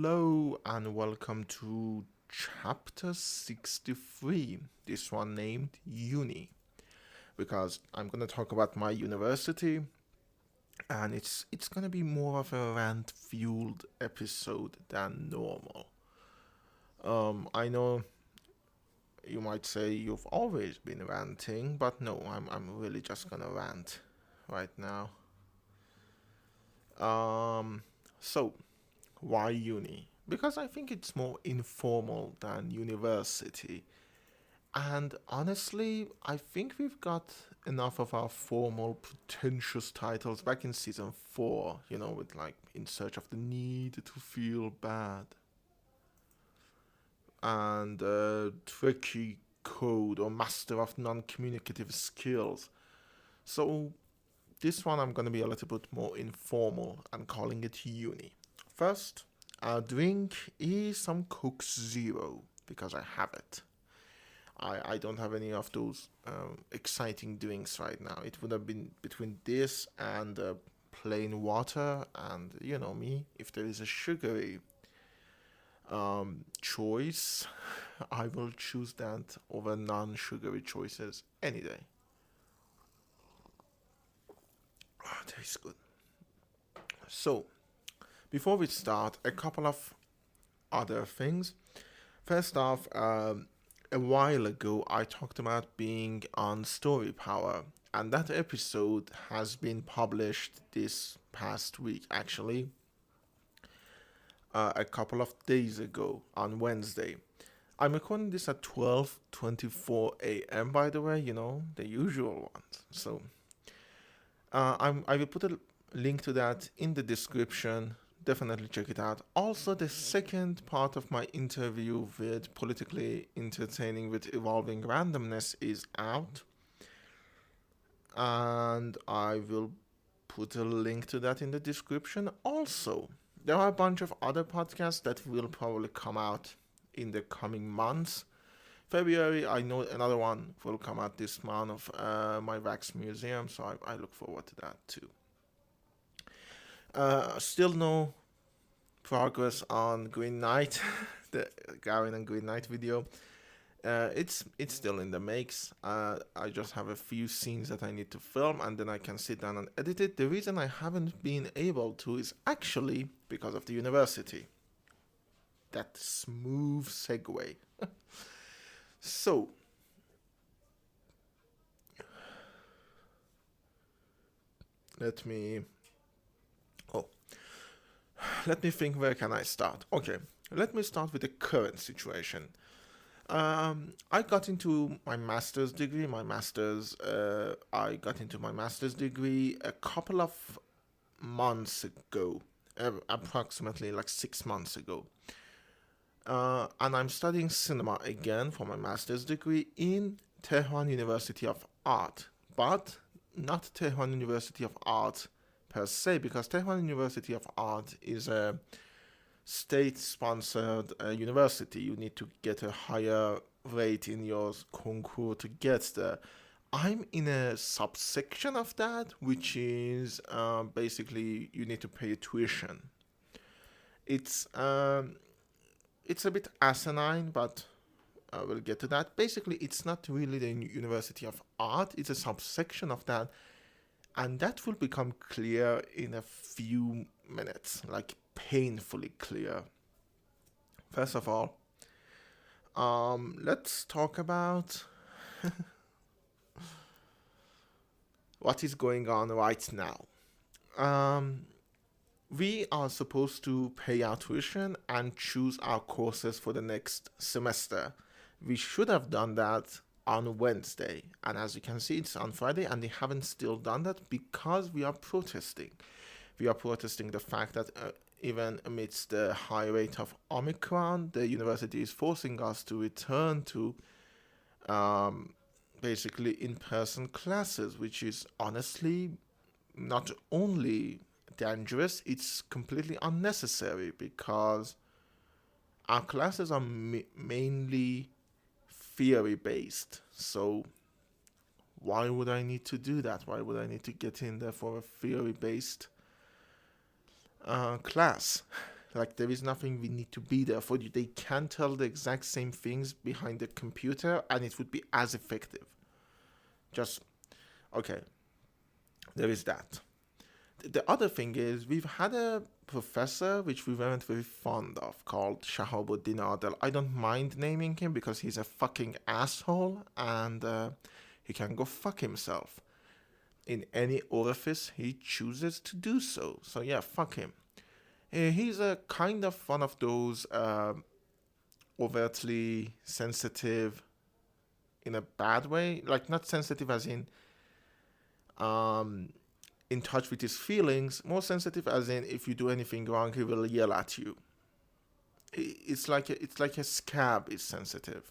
Hello and welcome to chapter 63, this one named Uni, because I'm going to talk about my university and it's going to be more of a rant fueled episode than normal. I know you might say you've always been ranting, but no, I'm really just going to rant right now. Um so why uni? Because I think it's more informal than university. And honestly, I think we've got enough of our formal, pretentious titles back in season 4, with like In Search of the Need to Feel Bad and Tricky Code or Master of Non Communicative Skills. So, this one I'm going to be a little bit more informal and calling it uni. First, our drink is some Coke Zero because I have it. I don't have any of those exciting drinks right now. It would have been between this and plain water, and you know me, if there is a sugary choice, I will choose that over non sugary choices any day. Oh, tastes good. So, before we start, a couple of other things. First off, a while ago I talked about being on Story Power, and that episode has been published this past week actually, a couple of days ago on Wednesday. I'm recording this at 12:24 a.m. by the way, the usual ones. So I will put a link to that in the description. Definitely check it out. Also, the second part of my interview with Politically Entertaining with Evolving Randomness is out, and I will put a link to that in the description. Also, there are a bunch of other podcasts that will probably come out in the coming months. February, I know another one will come out this month of my Wax Museum, so I look forward to that too. Still no progress on Green Knight, the Gavin and Green Knight video. It's still in the makes. I just have a few scenes that I need to film, and then I can sit down and edit it. The reason I haven't been able to is actually because of the university. That smooth segue. So, let me. Oh, let me think. Where can I start? Okay, let me start with the current situation. I got into my master's degree. I got into my master's degree a couple of months ago, approximately like 6 months ago. And I'm studying cinema again for my master's degree in Tehran University of Art, but not Tehran University of Art per se, because Tehran University of Art is a state-sponsored university. You need to get a higher rate in your concours to get there. I'm in a subsection of that, which is basically you need to pay tuition. It's it's a bit asinine, but we'll get to that. Basically, it's not really the University of Art; it's a subsection of that, and that will become clear in a few minutes, like painfully clear. First of all, let's talk about what is going on right now. Um, we are supposed to pay our tuition and choose our courses for the next semester. We should have done that on Wednesday, and as you can see, it's on Friday, and they haven't still done that because we are protesting. We are protesting the fact that even amidst the high rate of Omicron, the university is forcing us to return to um, basically in person classes, which is honestly not only dangerous, it's completely unnecessary because our classes are mainly theory based. So, why would I need to do that? Why would I need to get in there for a theory based class? Like, there is nothing we need to be there for. They can tell the exact same things behind the computer and it would be as effective. Just, okay, there is that. The other thing is, we've had a professor which we weren't very fond of called Shahabuddin Adel. I don't mind naming him because he's a fucking asshole and he can go fuck himself in any orifice he chooses to do so. So yeah, fuck him. He's a kind of one of those overtly sensitive in a bad way. Like, not sensitive as in touch with his feelings, more sensitive as in if you do anything wrong, he will yell at you. It's like a scab is sensitive.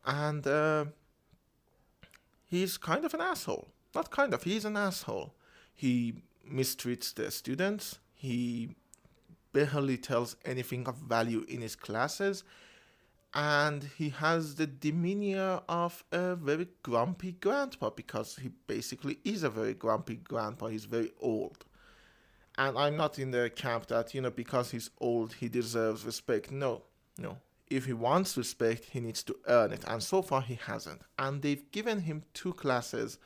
And he's kind of an asshole. Not kind of, he's an asshole. He mistreats the students. He barely tells anything of value in his classes. And he has the demeanor of a very grumpy grandpa because he basically is a very grumpy grandpa. He's very old. And I'm not in the camp that, because he's old, he deserves respect. No, no. If he wants respect, he needs to earn it. And so far, he hasn't. And they've given him two classes.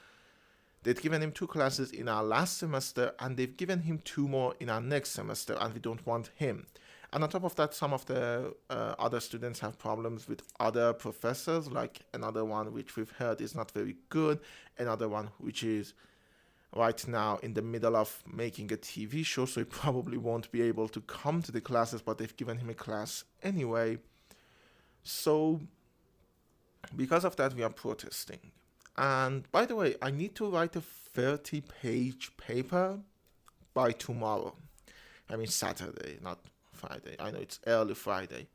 They've given him two classes in our last semester, and they've given him two more in our next semester, and we don't want him. And on top of that, some of the other students have problems with other professors, like another one which we've heard is not very good, another one which is right now in the middle of making a TV show, so he probably won't be able to come to the classes, but they've given him a class anyway. So because of that, we are protesting. And by the way, I need to write a 30-page paper by tomorrow. I mean Saturday, not Friday. I know it's early Friday.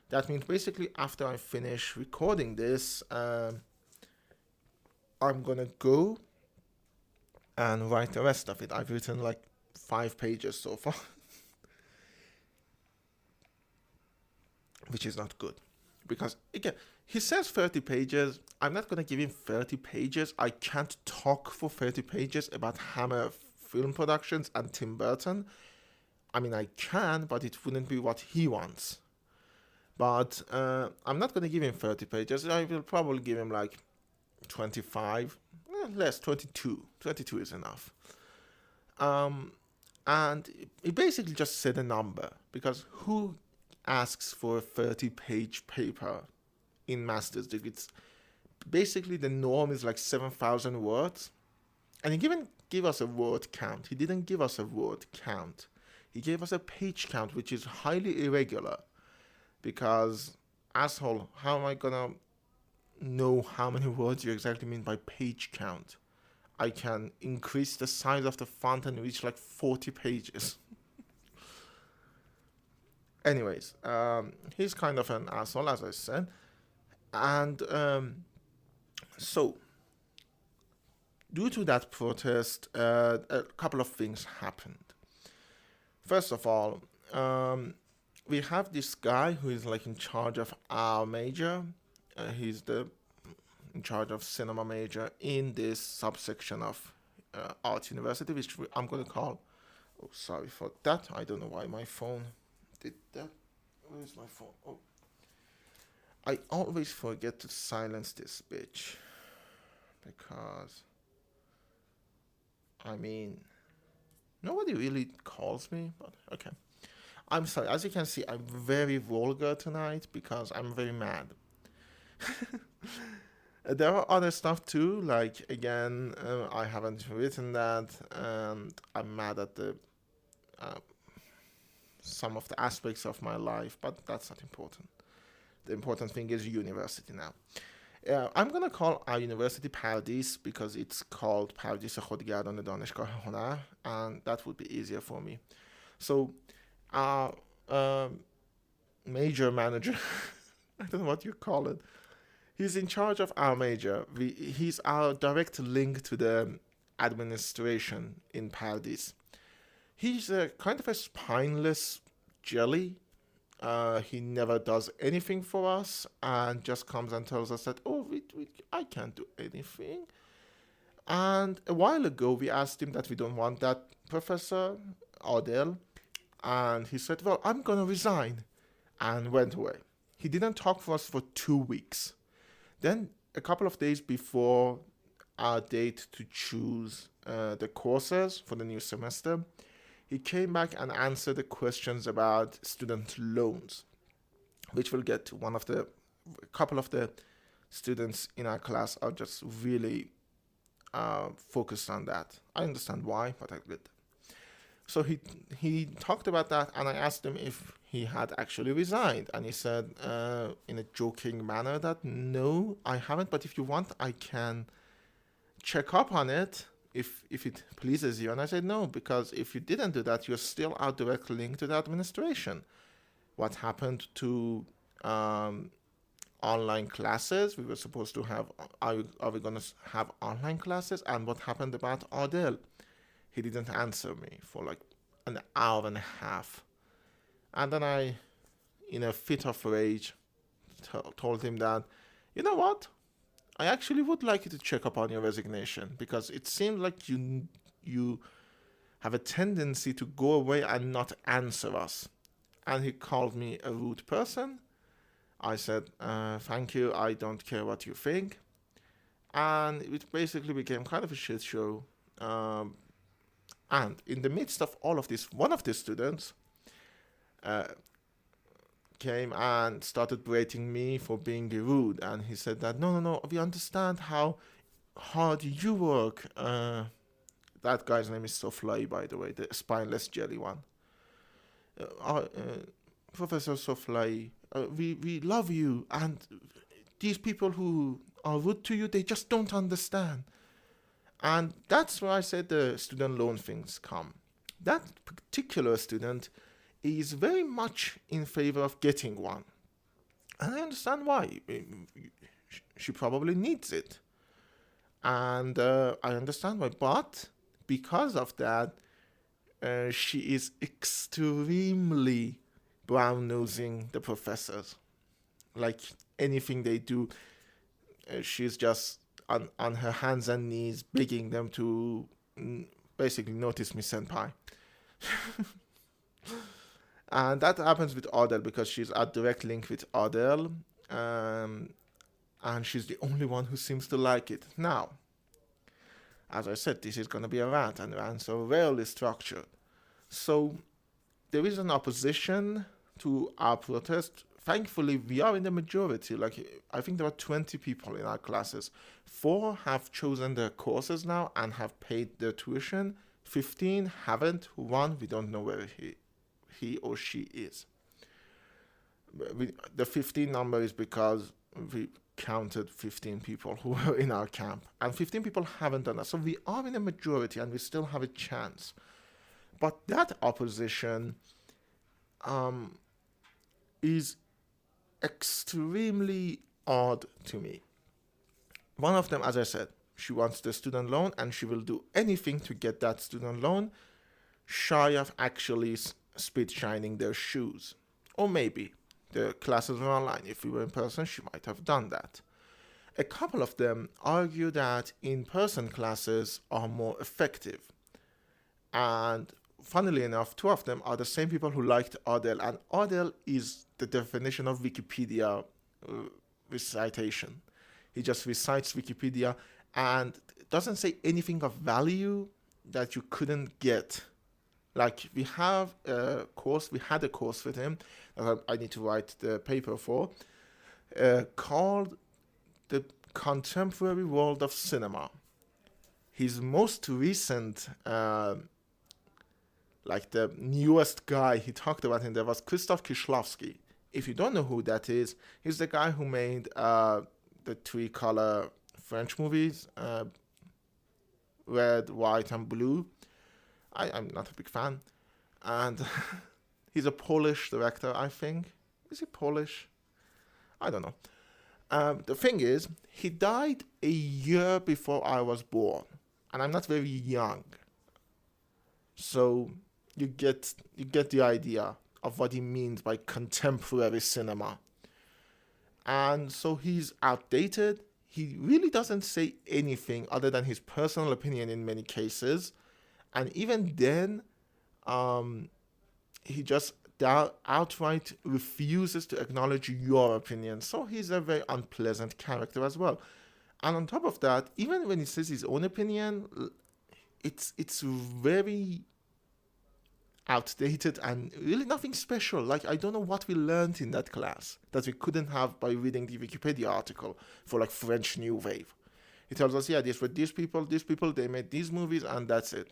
That means basically after I finish recording this, I'm gonna go and write the rest of it. I've written like 5 pages so far, which is not good. Because again, he says 30 pages. I'm not gonna give him 30 pages. I can't talk for 30 pages about Hammer Film Productions and Tim Burton. I mean, I can, but it wouldn't be what he wants. But I'm not going to give him 30 pages. I will probably give him like 25, less, 22. 22 is enough. And he basically just said a number, because who asks for a 30-page paper in master's degree? It's basically the norm is like 7,000 words. And he didn't give us a word count. He didn't give us a word count. He gave us a page count, which is highly irregular. Because, asshole, how am I gonna know how many words you exactly mean by page count? I can increase the size of the font and reach like 40 pages. Anyways, he's kind of an asshole, as I said. And so, due to that protest, a couple of things happened. First of all, we have this guy who is like in charge of our major. He's in charge of cinema major in this subsection of art university, which I'm going to call. Oh, sorry for that. I don't know why my phone did that. Where's my phone? Oh, I always forget to silence this bitch because, I mean, nobody really calls me, but okay. I'm sorry. As you can see, I'm very vulgar tonight because I'm very mad. There are other stuff too, like, again, I haven't written that, and I'm mad at the some of the aspects of my life, but that's not important. The important thing is university now. I'm going to call our university Paradis because it's called Paradis خودگردان دانشگاه هنر, and that would be easier for me. So, our major manager, I don't know what you call it, he's in charge of our major. He's our direct link to the administration in Paradis. He's a kind of a spineless jelly. He never does anything for us and just comes and tells us that, oh, I can't do anything. And a while ago, we asked him that we don't want that Professor Adel. And he said, well, I'm going to resign, and went away. He didn't talk to us for 2 weeks. Then, a couple of days before our date to choose the courses for the new semester, he came back and answered the questions about student loans, which we'll get to. A couple of the students in our class are just really focused on that. I understand why, but I did. So he talked about that, and I asked him if he had actually resigned, and he said in a joking manner that no, I haven't. But if you want, I can check up on it if it pleases you. And I said no, because if you didn't do that, you're still our direct link to the administration. What happened to online classes? We were supposed to have. Are we going to have online classes? And what happened about Adele? He didn't answer me for like an hour and a half. And then I, in a fit of rage, told him that, you know what? I actually would like you to check up on your resignation, because it seems like you have a tendency to go away and not answer us. And he called me a rude person. I said, thank you, I don't care what you think. And it basically became kind of a shit show. And in the midst of all of this, one of the students came and started berating me for being rude. And he said that, no, we understand how hard you work. That guy's name is Soflai, by the way, the spineless jelly one. Professor Soflai, we love you. And these people who are rude to you, they just don't understand. And that's where I said the student loan things come. That particular student is very much in favor of getting one. And I understand why. She probably needs it. And I understand why. But because of that, she is extremely brown-nosing the professors. Like anything they do, she's just on her hands and knees, begging them to basically notice me, senpai. And that happens with Adele, because she's a direct link with Adele, and she's the only one who seems to like it. Now, as I said, this is going to be a rant, and rants are rarely structured. So there is an opposition to our protest. Thankfully, we are in the majority. Like, I think there are 20 people in our classes. 4 have chosen their courses now and have paid their tuition. 15 haven't. 1, we don't know where he or she is. The 15 number is because we counted 15 people who were in our camp. And 15 people haven't done that. So we are in a majority, and we still have a chance. But that opposition is extremely odd to me. One of them, as I said, she wants the student loan, and she will do anything to get that student loan, shy of actually spit shining their shoes. Or maybe the classes are online. If we were in person, she might have done that. A couple of them argue that in-person classes are more effective. And funnily enough, 2 of them are the same people who liked Adele, and Adele is the definition of Wikipedia recitation. He just recites Wikipedia and doesn't say anything of value that you couldn't get. Like, we had a course with him that I need to write the paper for, called The Contemporary World of Cinema. His most recent, like the newest guy he talked about in there was Krzysztof Kieślowski. If you don't know who that is, he's the guy who made the 3-color French movies, red, white, and blue. I'm not a big fan. And he's a Polish director, I think. Is he Polish? I don't know. The thing is, he died a year before I was born. And I'm not very young. So you get the idea of what he means by contemporary cinema. And so he's outdated. He really doesn't say anything other than his personal opinion in many cases. And even then, he just outright refuses to acknowledge your opinion. So he's a very unpleasant character as well. And on top of that, even when he says his own opinion, it's very outdated and really nothing special. Like, I don't know what we learned in that class that we couldn't have by reading the Wikipedia article for like French New Wave. He tells us, yeah, these were these people, they made these movies, and that's it.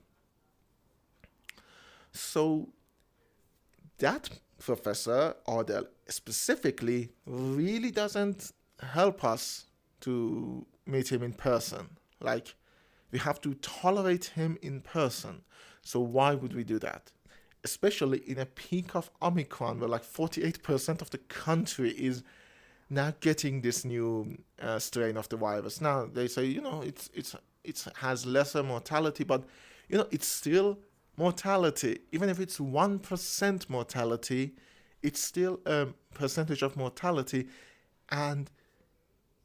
So that professor, Odell specifically, really doesn't help us to meet him in person. Like, we have to tolerate him in person. So why would we do that? Especially in a peak of Omicron, where like 48% of the country is now getting this new strain of the virus. Now they say, it has lesser mortality, but it's still mortality. Even if it's 1% mortality, it's still a percentage of mortality. And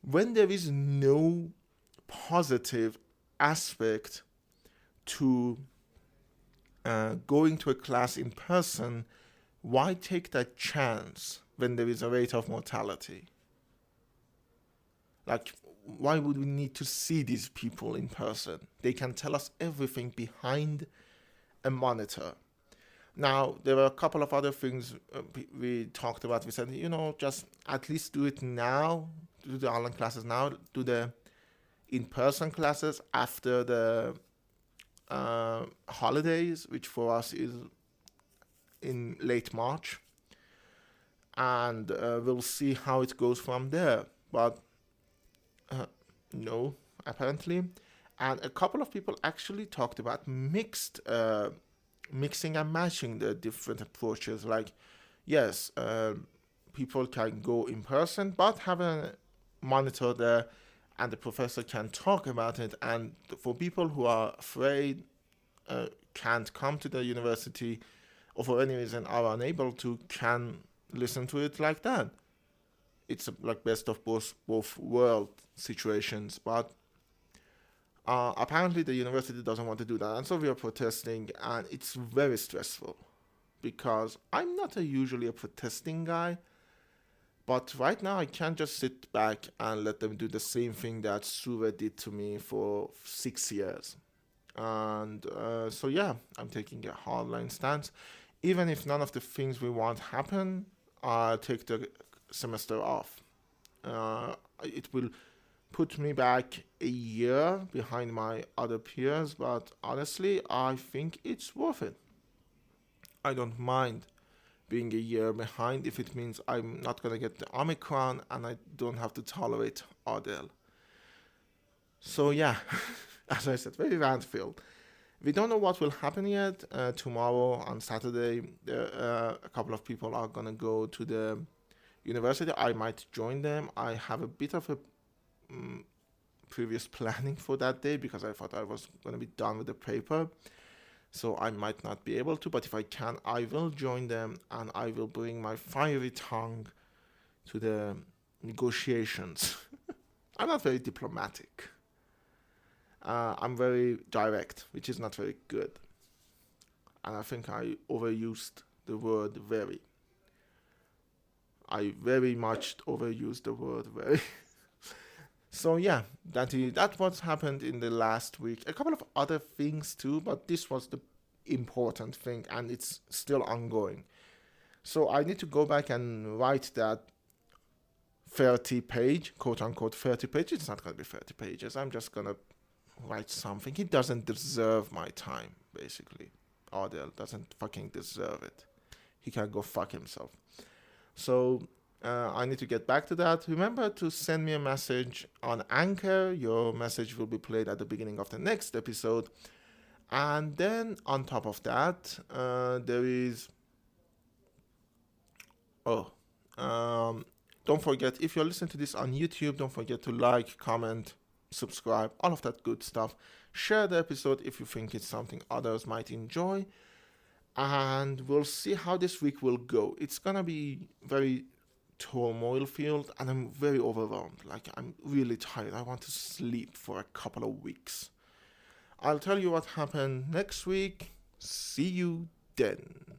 when there is no positive aspect to going to a class in person, why take that chance when there is a rate of mortality? Like, why would we need to see these people in person? They can tell us everything behind a monitor. Now, there were a couple of other things we talked about. We said, just at least do it now, do the online classes now, do the in-person classes after the holidays, which for us is in late March, and we'll see how it goes from there. But no, apparently. And a couple of people actually talked about mixing and matching the different approaches. Like, yes, people can go in person, but have a monitor there, and the professor can talk about it. And for people who are afraid, can't come to the university, or for any reason are unable to, can listen to it like that. It's like best of both world situations. But apparently the university doesn't want to do that, and so we are protesting, and it's very stressful because I'm not usually a protesting guy. But right now, I can't just sit back and let them do the same thing that Sura did to me for 6 years. And so, yeah, I'm taking a hardline stance. Even if none of the things we want happen, I'll take the semester off. It will put me back a year behind my other peers, but honestly, I think it's worth it. I don't mind being a year behind if it means I'm not going to get the Omicron and I don't have to tolerate Odell. So yeah, as I said, very rant-filled. We don't know what will happen yet. Tomorrow on Saturday, a couple of people are going to go to the university. I might join them. I have a bit of a previous planning for that day because I thought I was going to be done with the paper. So I might not be able to, but if I can, I will join them, and I will bring my fiery tongue to the negotiations. I'm not very diplomatic. I'm very direct, which is not very good. And I think I overused the word very. I very much overused the word very. So yeah, that what's happened in the last week. A couple of other things too, but this was the important thing, and it's still ongoing. So I need to go back and write that 30-page, quote-unquote 30 pages. It's not going to be 30 pages. I'm just going to write something. He doesn't deserve my time, basically. Odell doesn't fucking deserve it. He can go fuck himself. So I need to get back to that. Remember to send me a message on Anchor. Your message will be played at the beginning of the next episode. And then on top of that, there is... don't forget, if you're listening to this on YouTube, don't forget to like, comment, subscribe, all of that good stuff. Share the episode if you think it's something others might enjoy. And we'll see how this week will go. It's going to be very turmoil filled, and I'm very overwhelmed. Like, I'm really tired. I want to sleep for a couple of weeks. I'll tell you what happened next week. See you then.